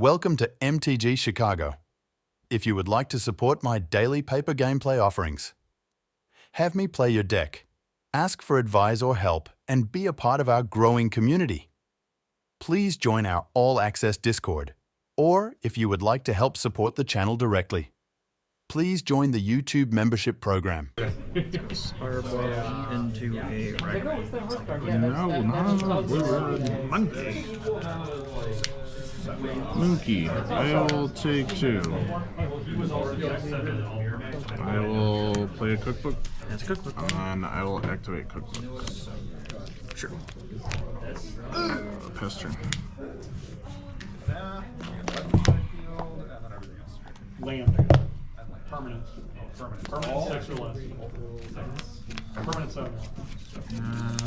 Welcome to MTG Chicago. If you would like to support my daily paper gameplay offerings, have me play your deck, ask for advice or help, and be a part of our growing community, please join our all-access Discord. Or if you would like to help support the channel directly, please join the YouTube membership program. Fireball into a regular. No, not blue-red monkey. Monkey. I will take 2. I will play a cookbook. That's a cookbook. And I will activate cookbook. Sure. Pass turn. Land. Permanent. Permanent 6 or less. Permanent 7.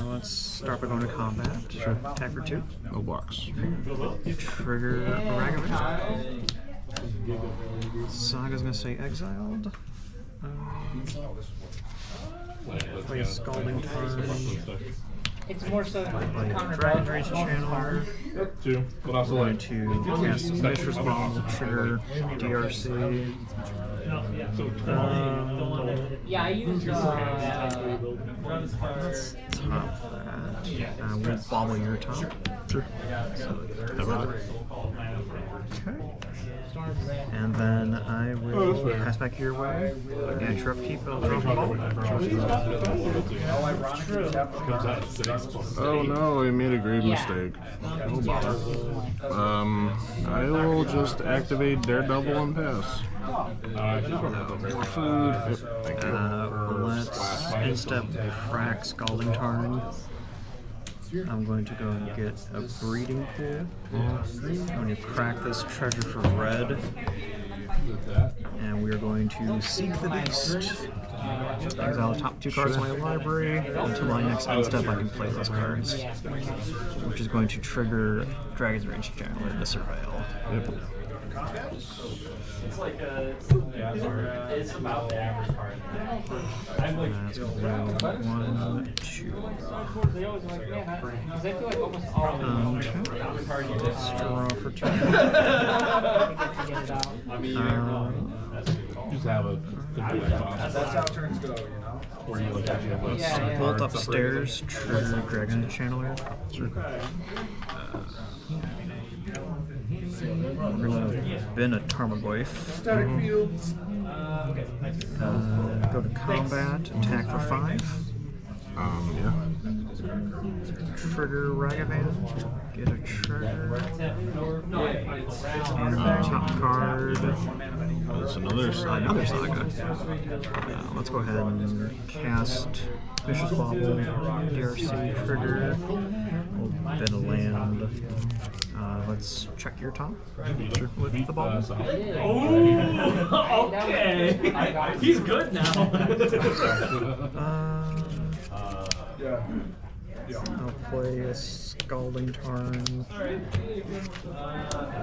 Let's start by going to combat. Sure. Attack for 2. No blocks. Trigger Ragavan. Saga's gonna say exiled. Play a Scalding Tarn. It's more so Play Dragon Rage Channeler. 2. But also Going to cast Vicious Ball, trigger DRC. yeah, I use Let's top that. We'll bobble your top. Sure. Okay. And then I will pass back your way. Yeah, interrupt keep, draw from ball. Oh no, I made a grave mistake. No bother. I will just activate Daredevil and pass. Food. Yep, thank you. Let's instep Frack Scalding Tarn. I'm going to go and get a breeding pool. I'm going to crack this treasure for red. And we're going to seek the beast. Exile the top 2 cards of my library. Until my next instep, I can play those cards. Which is going to trigger Dragon's Rage Channeler to Surveil. Yep. It's like it's about the average card. I'm like, Let's go 1, 2. They always like, yeah, because I feel like almost all of them. Draw for 2. I mean, Just have a. that's how turns go, you know? Where you like actually have a. Bolt upstairs, trigger Dragon Channeler. Sure. We're gonna bin a Tarmogoyf. Go to combat, attack for 5. Yeah. Trigger Ragavan. Get a trigger. And top card. That's another side. Another Saga. Let's go ahead and cast Vicious Bobble, DRC, trigger. We'll bin a land. Let's check your top with the ball. oh, okay. He's good now. I'll play a Scalding Tarn.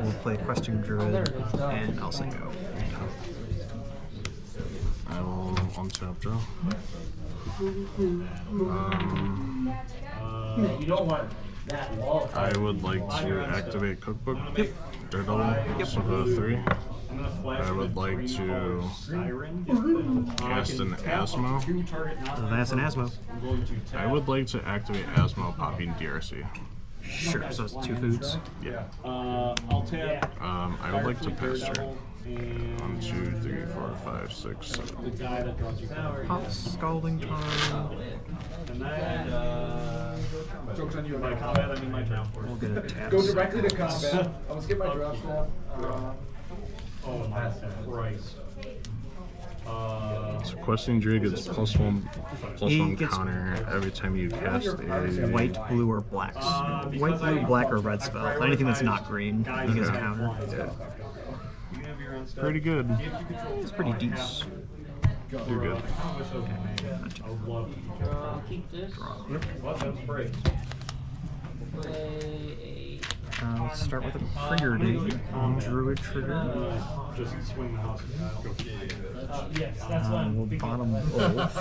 We'll play Questing Druid, and I'll say go. I will untap draw. You don't want that wall. I would like to activate Cookbook. Yep. Daredevil. So go to 3. I would like to cast an Asmo. That's an Asmo. I would like to activate Asmo popping DRC. Sure, so it's 2 foods. Yeah. I'll tap. I would like to pass turn. 1, 2, 3, 4, 5, 6, 7. The guy that draws you power. Pop Scalding Tarn. And then, joke's on you. My combat, I mean my turn. We'll get a tap. Go directly to combat. I'm gonna skip my draft step. Oh my Christ. So Questing Druid gets +1 He gets- counter every time you cast a White, blue, or black. White, blue, black, or red spell. Anything that's not green, he gets a counter. Pretty good. It's pretty decent. You're good. keep this. Well, that was great. Play Let's start with a preordain Druid trigger. Just swing the house. Yes, that's one. We'll bottom both.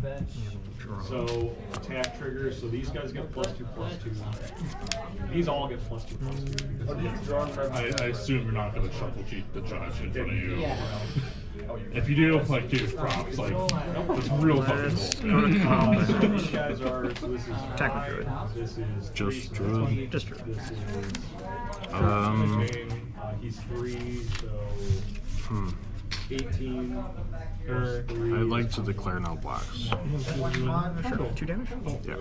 Bench. Draw. So attack triggers. So these guys get +2/+2. These all get +2/+2. I assume you're not going to shuffle cheat the judge in front of you. Yeah. If you do, like, give props, like, it's real fucking Go to cool. combat. So these guys are. So this is. Attack with Druid. This is Just three, Druid. Just Druid. This is. He's 3, so 18. I'd like to declare no blocks. Sure. 2 damage. Yeah.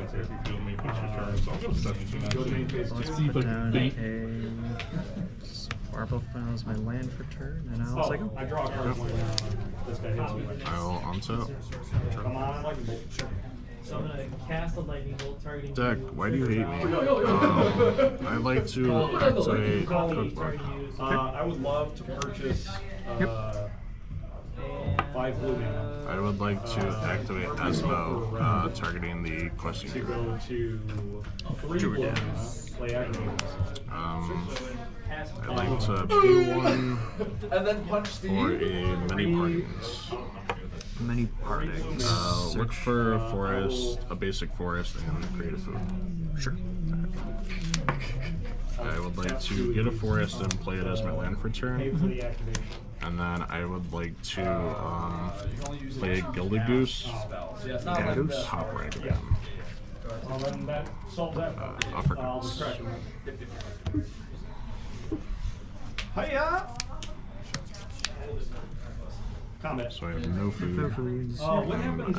Go to main phase Let's 2. put down a Sparkle Files my land for turn, and I'll cycle. I draw a card when this guy hits me. I'll untap. Come on, lightning bolt. So I'm gonna cast a lightning bolt targeting. Deck, why do you hate me? I'd like to activate Cookbook. I would love to purchase 5 blue mana. I would like to activate Asmo, targeting the questing To group. go to 3 blue mana, play aggregators. I'd like to pay 1 And then punch for Steve. a mini partings. Many partings. Look for a forest, a basic forest, and create a food. Sure. I would like to get a forest and play it as my land for Pay turn. for the activation. And then I would like to play a Gilded Goose, and top rank again. Well, then that solves that. Uppercuts. I'll just crash him. Hiya! Combat. So I have no food. What happens I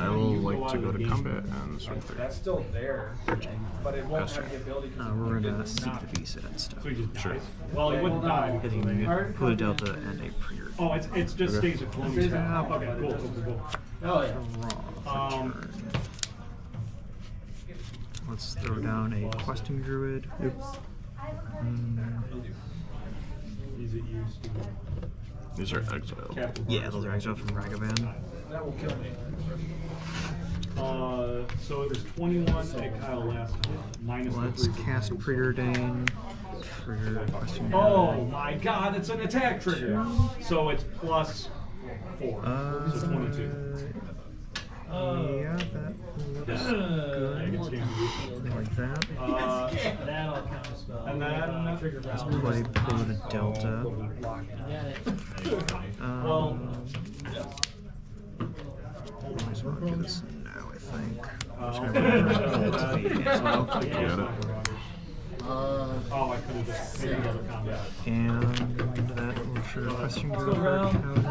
when will you like go to out go of to the game? combat and swing 3. That's still there, but it won't That's have the ability. We're gonna seek the beast and stuff. So he just Sure. dies. Well, he wouldn't die. because Hitting of the- Put a Delta and a Preordain. Oh, it's just stays a clone. Okay, cool. Oh yeah. Draw for turn. Let's throw down a Questing Druid. Is it used to These are exiled. Captain Yeah, those are exiled from Ragavan. That will kill me. So it was 21 at Kyle last hit, minus Let's the 3. cast Preordain. Trigger Questing Druid. Oh my god, it's an attack trigger. So it's +4. So 22. Yeah, that looks good. Like that. That'll count as spell. And then Let's play Pull a Delta. well, Might as well do this now, I think. I'm just okay. gonna roll to the Asmo. Get it? Oh, I could have just made another combat. And that will trigger Questing Druid counter.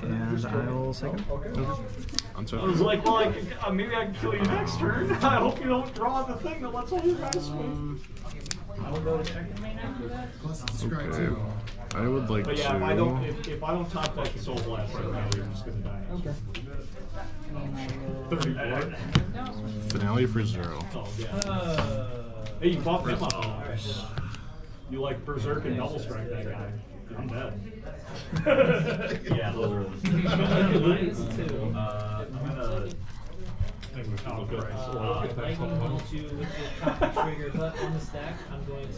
And I'll cycle. I was like, well, maybe I can kill you next turn. I hope you don't draw the thing that lets all you guys swing. Okay. I would like But yeah, if I don't, to. if I don't top deck the Soul Blast right now, you're just gonna die. Okay. 34. Finale for 0. Oh yeah. Hey, you buffed him up. You like Berserk and Double Strike that guy. I'm dead. Yeah, those are. Minus 2. I'm gonna. Lightning bolt you with the copy trigger but on the stack. I'm going to.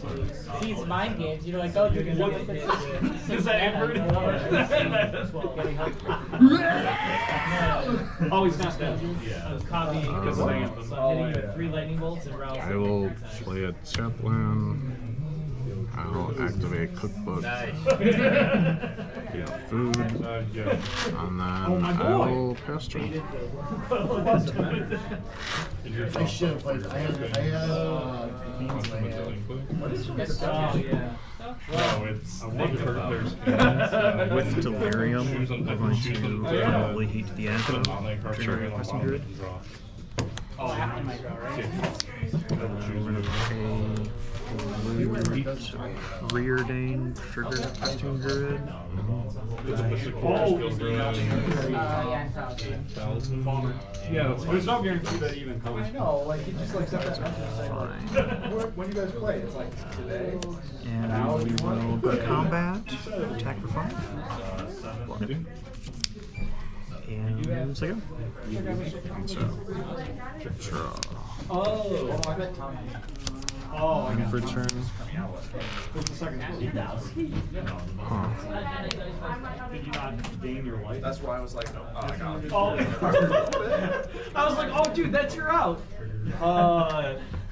See, it's mind games. You know, like, oh, you're gonna get hit with. Is that Amber? Getting help. Oh, he's not dead. I'm copying Because of Anthem. So I'm hitting you with 3 lightning bolts and rouse. I will play a Chaplain. I'll activate Cookbook. Get food. And then my I boy. will pass turn. I should have played. I had beans in my hand. Oh, yeah. No, it's With Delirium, we're going to probably heat the Asmo. Trigger Questing Druid. After my draw, right? We're gonna pay blue Preordain, trigger Questing Druid. Yeah, there's no guarantee that even comes. I know, like he just like set that up and say, Fine. when you guys play, it's like today. And we will go to combat. Attack for 5. And so go. Draw. Oh, I bet Tom. Oh, I got For turn. What's the second one? Huh. Did you not gain your life? That's why I was like, oh, I got it. Oh, I was like, oh, dude, that's your out.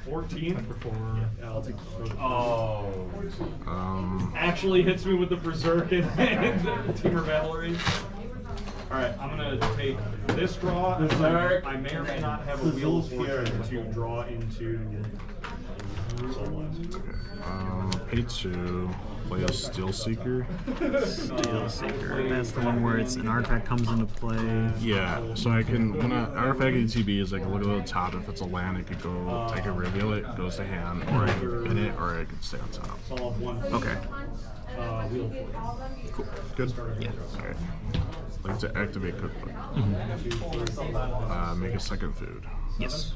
14 for 4. Yeah, I'll take the Oh. Actually hits me with the Berserk and Temur Valorant. Alright, I'm gonna take this draw. Berserk. I may or may not have a Wheel of Fortune to draw into Soul Blast. Pay 2. Play a Steel Seeker. Steel Seeker. That's the one where it's an artifact comes into play. Yeah, so I can, when an artifact ETB is, I can look at the top. If it's a land, it could go, I can reveal it, goes to hand, or I can pin it, or I can stay on top. So I'll have one. Okay. Wheel of Fortune. Cool. Good? Yeah. Alright. I'd like to activate Cookbook. Make a second food. Yes.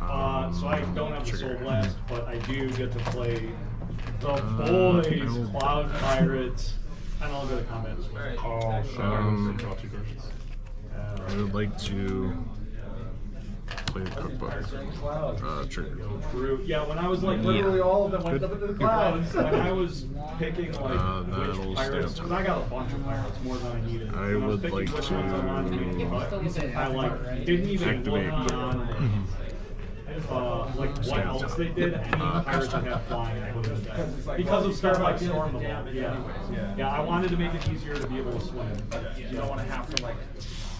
So I don't have the Soul Trigger. Blast, but I do get to play the boys, Cloud Pirates, and I'll go to combat as well. I would like to play a Cookbook. Trigger. Druid. Yeah, when I was like literally all of them went up into the clouds. When I was picking like that'll which stay pirates, on top. because I got a bunch of pirates, more than I needed. I When was would picking like which ones I wanted to make cut, I like didn't even look activate on like what else they did. Any pirates that have flying, I put in the deck. Because of Starlight Storm. Yeah, I wanted to make it easier to be able to swim. You don't want to have to like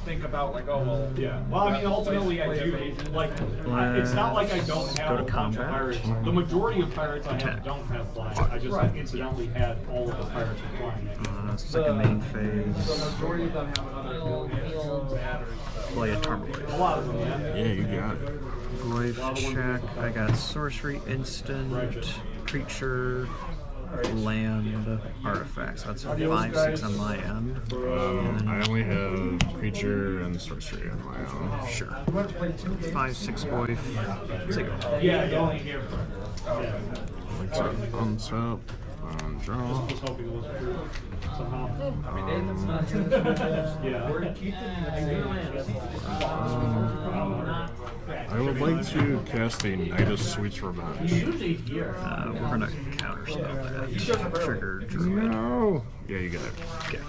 think about like, oh well. Yeah. Well, I mean, ultimately, I do like. It's not like I don't have a bunch of pirates. The majority of pirates I have don't have flying. I just incidentally had all of the pirates with flying. Second main The phase. majority of them have another ability. Play a Tumbleweed. A lot of them, yeah. Yeah, you got it. Void check. I got sorcery, instant, creature, land, artifacts. That's 5, 6 on my end. I only have creature and sorcery on my own. Sure. 5, 6 void. Zero. Yeah, you only hear. Yeah. Like to untap, draw. I was hoping it was true somehow. I would like to cast a Knight of Sweet's Revenge. We're gonna counter spell that. Trigger Druid. No! Yeah, you got it. Okay.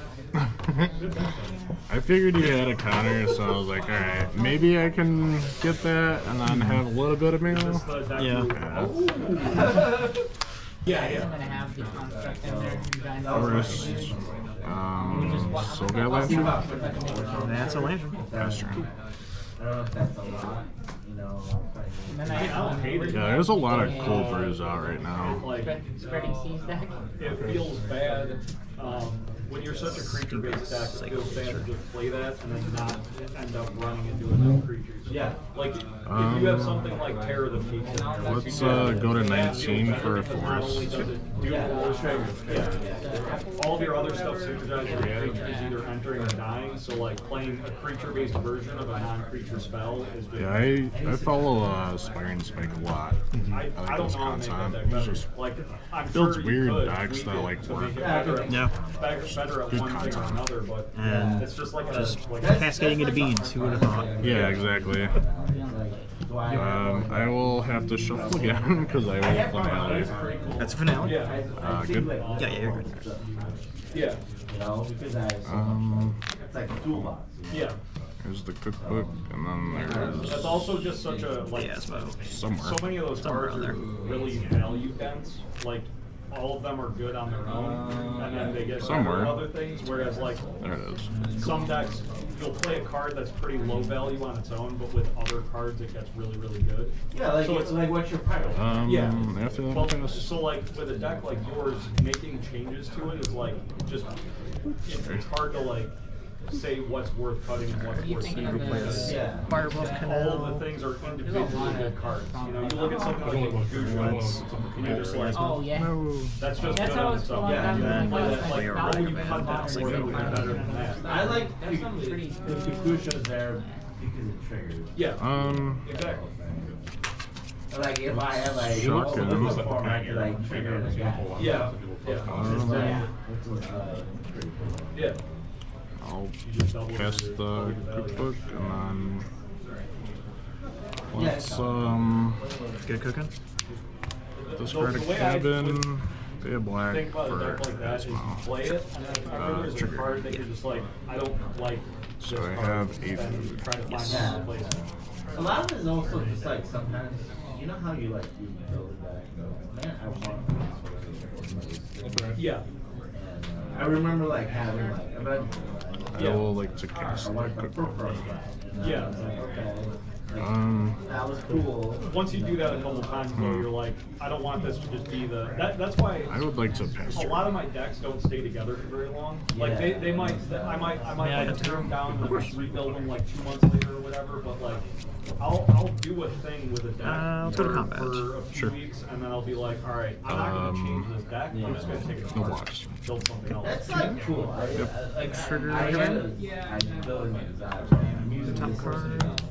I figured you had a counter, so I was like, alright, maybe I can get that and then have a little bit of melee. Yeah. I'm gonna have the construct in there. You guys Forest. Soul Lantern? That's a lantern. Pass turn. And then I have Yeah, there's a lot of cool brews out right now. spreading seas deck. It feels bad when you're such a creature-based deck. It feels bad to just play that and then not end up running into enough creatures. Yeah, like if you have something like Terror the Peaks, Let's go to 19 for a forest. All of your other stuff synergizes your creatures either entering or dying. So like playing a creature-based version of a non-creature spell is just. Yeah, I follow Aspiring Spike a lot. I I like don't his know how to make that content. deck He's better. just Like I'm builds sure you weird could decks tweak that it like to work. make it better, Yeah. better at Good one thing or content. another, but And it's just like just like cascading into beans. Who would have thought? Yeah, exactly. I will have to shuffle again because I will finale. That's a finale. Good. Yeah, you're good. yeah, yeah. There's the cookbook, and then That's there's also just such a like. The Asmo. somewhere. So many of those Somewhere cards around are there. really value dense. Like all of them are good on their own, and then they get better Somewhere. at other things. Whereas like There it is. some decks, you'll play a card that's pretty low value on its own, but with other cards it gets really, really good. Yeah, like, So it's like what's your pirate? Yeah. After that, Well, pass. so like with a deck like yours, making changes to it is like just it's hard to like say what's worth cutting and what's worth keeping. because Yeah. Fireball All Canal. of the things are individually good cards. You know, you look at something like Gushans, and you're just like, Oh yeah. that's just That's good how on it's itself. going Yeah, down you the play line. that, like, how would you cut that more than better than that? I like That sounds pretty the Kukusha's there because it triggers. Yeah, exactly. Like if I have a Shotgun. format that I trigger the guy. Yeah, yeah, Yeah. Which was pretty cool. yeah. I'll cast the cookbook and then let's Get cooking. discard a cabin, pay a black Think about for a deck like that is you Asmo. play it, and then if there's a trigger. card that you're just like, I don't like this So I card, have a then food. try to find Yes. another replacement. A lot of it is also just like sometimes, you know how you like you build a deck, man, I want Yeah. I remember like having like eventually I will like to cast I the wanted the cookbook. first Yeah. I was like, okay. Like, that was cool. Once you do that a couple times, though, you're like, I don't want this to just be the. That's why I would like to pass a turn. lot of my decks don't stay together for very long. Like they might, I might like tear them down and like rebuild them like 2 months later or whatever. But like, I'll do a thing with a deck let's go to for combat. a few weeks, and then I'll be like, all right, I'm not going to change this deck. I'm just going to take it No apart, blocks. build something else. That's like cool. I Trigger I again. I built an exile. I'm using Top this card.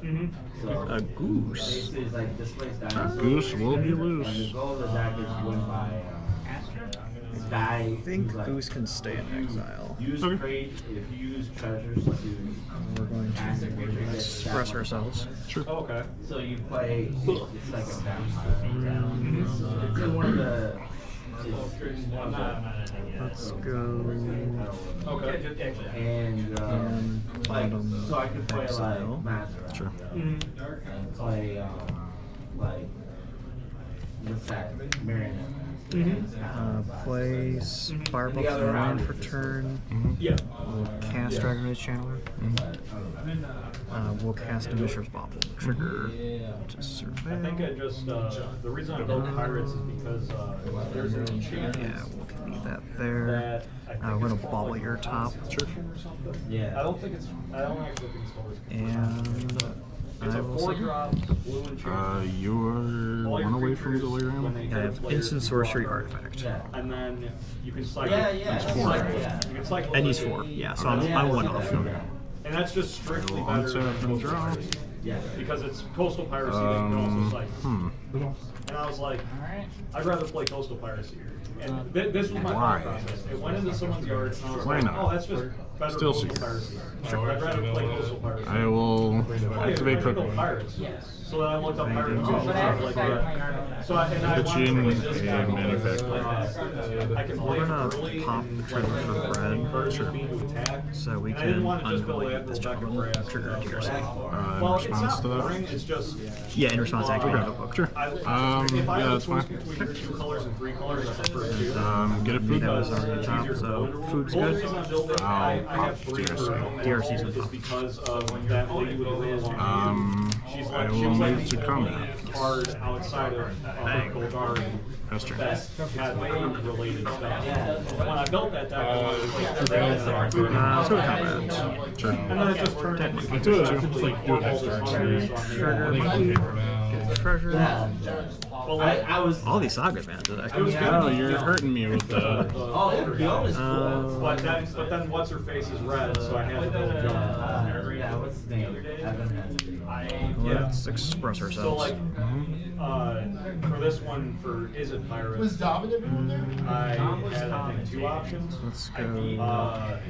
Mm-hmm. So A goose. basically it's like displace dinosaurs. Goose will be And the loose. goal of the deck is win by die. I think Goose can stay in exile. Use Okay. crate if you use treasures to We're going to express ourselves. Sure. Oh, okay. So you play it's like a down. It's in one of the Let's go. Okay. and like bottom so I can play exile. like Mazera Sure. and play like what's that marionette. Place Fireball The other round for turn. Yeah. We'll cast Dragon Rage Channeler. We'll cast a Mishra's Bauble. Trigger to I surveil. think I just the reason I built pirates is because there's an enchantment Yeah, we'll keep that there. that I think We're gonna is bobble called, your top. Sure. or something. Yeah. I don't actually think it's called. And It's I a will 4-drop blue enchantment. You're All your one away from creatures, when delirium. they I hit a have player, instant sorcery artifact. and then you can cycle. Yeah, you yeah. can That's cycle four. it. You can cycle And it he's like 4. a- Yeah, so I'm one off. And that's just strictly We'll better than untap and Coastal draw. Piracy. Because it's Coastal Piracy that you can also cycle. And I was like, I'd rather play Coastal Piracy. And this was my Why? thought process. It went into someone's yard, and I was Why like, not? oh, that's just better Still Coastal secret. Piracy. I'd rather play Coastal Piracy. I will activate Cook cookbook. Pirates. So then I looked up Pirates and But I stuff like started my that. yard. So I Put wanted you to in play this a guy because manufacturer. I can play We're him gonna early pop and the trigger for red. encourage me to attack. So we And I didn't can want to just build undelete that this little deck of trouble. grass. Trigger to yourself. In Well, it's response not to that. boring, it's just... Yeah, in response, activate Uh, cookbook. Sure. if I Yeah, have that's a choice fine. between 2 colors and 3 colors, I prefer 2. Get a food. That was Because already it's top, easier to so build. food's The only good. reason I'm building, I have 3 for DRC's on is top. because of that lady with the really long hair. She's I like, she will was like move to the combat. only card outside of Cold Garden Pass turn. that had food related stuff. When I built that deck, I was like, Let's go to combat. Sure. and then it just turned into Do it. like all this other stuff. Trigger. Get treasure. Well, I was All these saga bands today. it was good. Oh, you're hurting me with the. oh yeah, Beyond is cool. But then what's her face is red, so I had to build jump. Yeah, what's his name? Evan. Let's express So ourselves. like, for this one, for Is It Pirate, Was Dominic over there? I had I think 2 options. Let's go.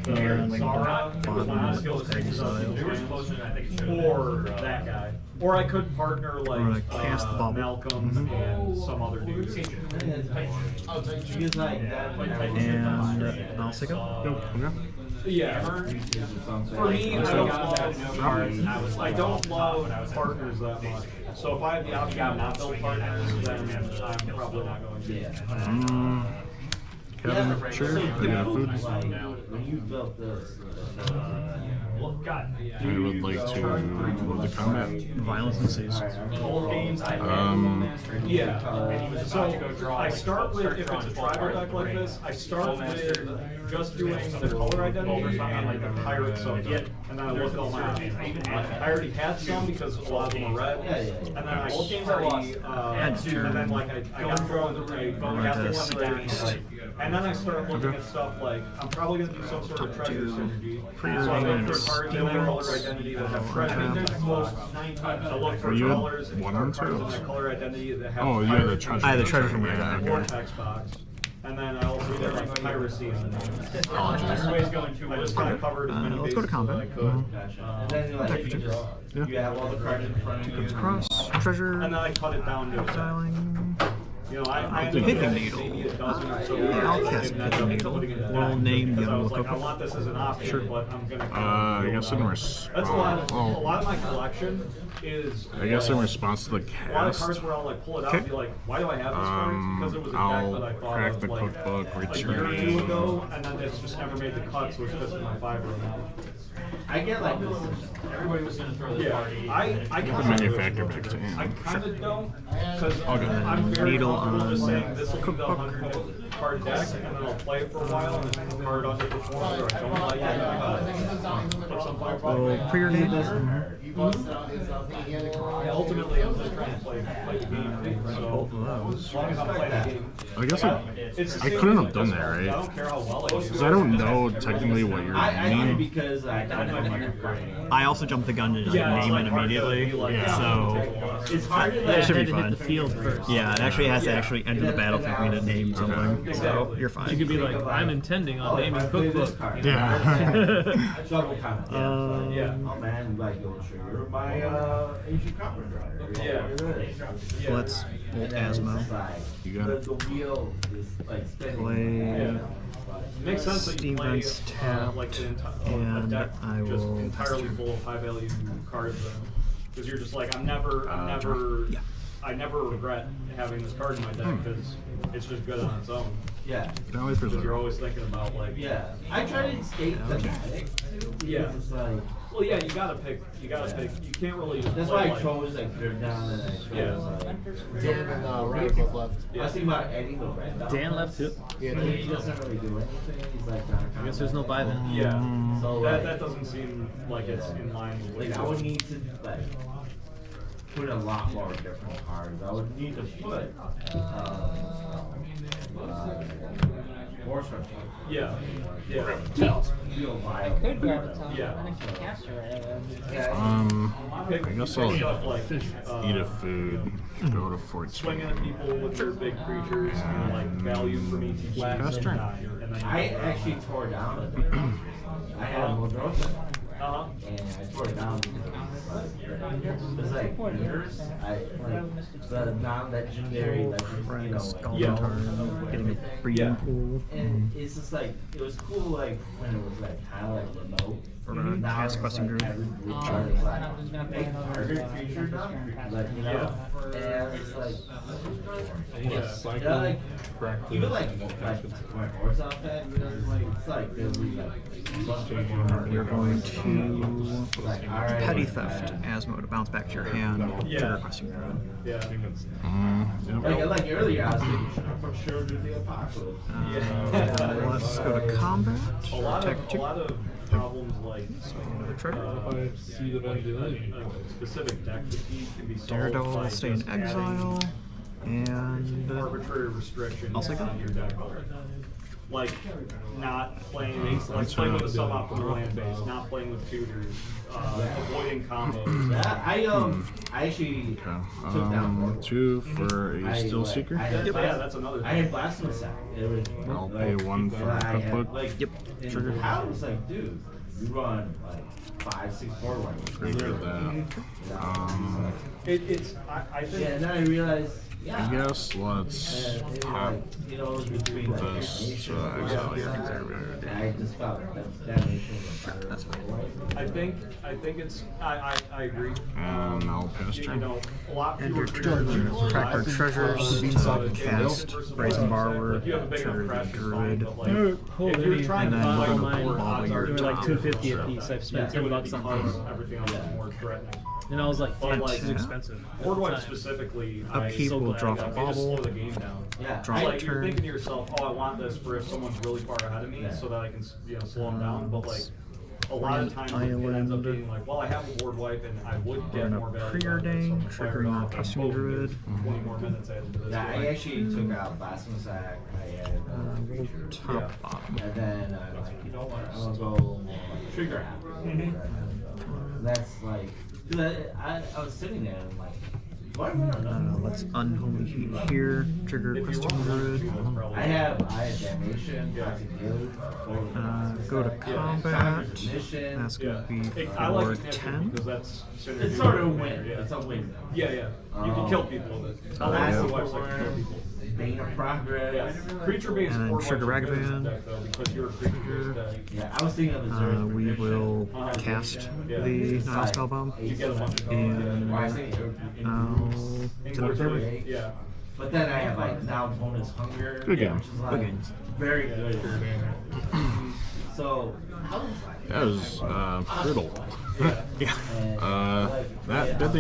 The Zara, bottom my skills exile. or that guy. Or I could partner We're gonna like cast the bubble. Malcolm and some other dude. He's like And I'll stick up. Okay. Yeah. For me, I don't love partners that much. So if I have the option to not build partners, then I'm probably not going to. Kevin, sure. I got a food. when you built this. I would like to move the combat. Violence ensues. Yeah. So I start with, if it's a tribal deck like this, I start with just doing the color identity and like the pirate subject, and then I look at all my options. I already had some because a lot of them are red, and then I already, and then like I got thrown, I got the one red, and then I start looking at stuff like, I'm probably going to do some sort of treasure synergy. So I look for cards in their color identity that have treasure. I look for You had colors and one on cards in two? their color identity that have Oh, you had the treasure. I had the treasure from Yeah, my okay. vortex box. And then I also did like piracy in the names. Everybody's going too I just kind of covered as many let's go to bases that I combat. could. And then you like you just you have all the cards in front of you. Cross, treasure, And then I cut it down to styling. you know, I Pithing ended up needle. maybe a dozen, so Yeah, I'll cast Pithing Needle. We'll name because I young was like, I Coco. want this as an option, but I'm gonna. I guess in That's a lot. response. A lot of my collection is. I guess in response to the A lot of cast, cards where I'll like pull it out and be like, why do I have this card? Because it was a deck I'll that I thought crack of the like cookbook, a year or two return. ago, and then it's just never made the cut, so it's just in my 5 right now. I get like this. Everybody was gonna throw this Yeah, party. I The kind of. manufacturer back to I him. kind of don't, because I'll go I'm very needle comfortable just on saying this will be the cookbook. 100 card deck, and then I'll play it for a while, and then the card underperforms or I don't like it, and I put some We'll preordain. ultimately, I'm just trying to play the game. So as long as I'm playing the game, I guess it's the I same couldn't thing have done with that, this one. I right? don't care how well I do. Because I don't know technically what you're I did it meaning. because I don't know my brain. I also jumped the gun to just Yeah, it's name like it hard to immediately. be like, Yeah. So It's hard to it like should be Had to hit fun. the field first. Yeah, it actually has to actually enter the battlefield for me to name something. So you're fine. You could be like, I'm intending on naming cookbook. Yeah. Trouble kind of. Yeah. Oh man, like you'll trigger my ancient copper driver. Yeah. Let's bolt Asmo. You got it. The wheel is like spinning. Play. It makes sense that you play Stevens tapped, like a and deck I just will entirely pass full of high value cards, because you're just like I never regret having this card in my deck because it's just good on its own. Yeah. Can't wait for Because you're that. always thinking about like Yeah. I try to escape the magic. Yeah. It's like well yeah you gotta pick you can't really just that's play, why I chose like third down and I chose Yeah. like Dan and Red both left. I was thinking about adding the red down. Dan left too. Yeah, But he doesn't really do anything. He's like not I guess there's no buy then. yeah So that like, doesn't seem like it's in line with like I would need to like put a lot more different cards. I would need to put more structure. yeah Feel viable. Could grab a top Yeah. and then I can cast her. I guess I'll stuff like eat a food, go to 14. swinging at people with their big creatures, like value from ETG. Pass turn. And then I actually tore down a bit. I had a Modrosa. And I tore it down because it's like years. I like the non-legendary, like you know, Scalding Tarn, getting a breeding pool. and it's just like it was cool like when it was like kind of like remote. Or a Now cast it's questing like druid. every group card is like make target creature done, like you know, and it's like yeah, like even like my horse outfit, you know, it's like there'll be like We're going to like alright, Petty Theft Asmo to bounce back to your hand. Trigger questing druid. Yeah. Like earlier, I was thinking, should I put Sure do the Apocalypse? Let's go to combat. A lot Attack of problems like another trigger. specific deck fatigue can be solved Daredevil by will stay in just adding exile. And arbitrary restrictions I'll say go. on your deck. Like not playing, like playing with a suboptimal land base, not playing with tutors, avoiding combos. Yeah, I actually took down more. 2 for a Steel Seeker. Yeah, that's another I thing. had Blasphemous Sack. It was I'll pay 1 for a I had, cookbook. like, Yep. Trigger. I was like, dude, you run like 5, 6 forward ones. Trigger that. It's I think Yeah, and then I realized, yeah. I guess let's And it was pop like, you know, it was between like this Damnation exile your and conservator. and I just felt that Damnation was better. That's fine. I think it's I agree. And I'll pass You turn. know, a lot Enter fewer trigger. creatures. Crack our treasures to cast Brazen Borrower. If you have a big enough Trigger the crash, it's fine, druid. but like, if you're trying to And then find we'll a go board, ball odds your are They were like top. $250 a piece. I've spent doing it $10 on because them. everything else is more threatening. And I was like, But damn, like, this is expensive. Board wipe specifically, Upkeep I will glad drop I a got they just slow bauble. the game down. Yeah. Draw Like a you're turn. thinking to yourself, oh, I want this for if someone's really far ahead of me, so that I can slow them down. But like a lot of times it ends up being like, well, I have a board wipe and I would We're get gonna more value. preordain, so fire triggering it our off, custom boom, druid. 20 more minutes added to this. Yeah, But, I like, actually took out Blasphemous Sack. I added We'll creature. top bottom. And then I was like, you know what? I'm gonna go more like trigger happy. That's like, cause I was sitting there and I'm like, what? Let's unholy heat here. Trigger if you questing run one, druid. two, that's probably- I had have damnation, toxic daily. Go to combat. That's going to be I like for it 10. because that's It's sort of a win. Yeah. It's a win. Yeah, yeah. You can kill people with it. I Last like the website to kill form, people. Bane of Progress. Yeah. Creature-based And then or Trigger like Ragavan. deck, though, because you're a creature-based deck. Yeah, I was thinking of Azura's We Prediction. will cast Yeah. the Nile Spellbomb. You get a bunch of And Why I was thinking it would be it's another favorite. Yeah. But then I have like now bonus hunger. Good game. Which is like Good games. very good. So That was brutal. Yeah. and That did the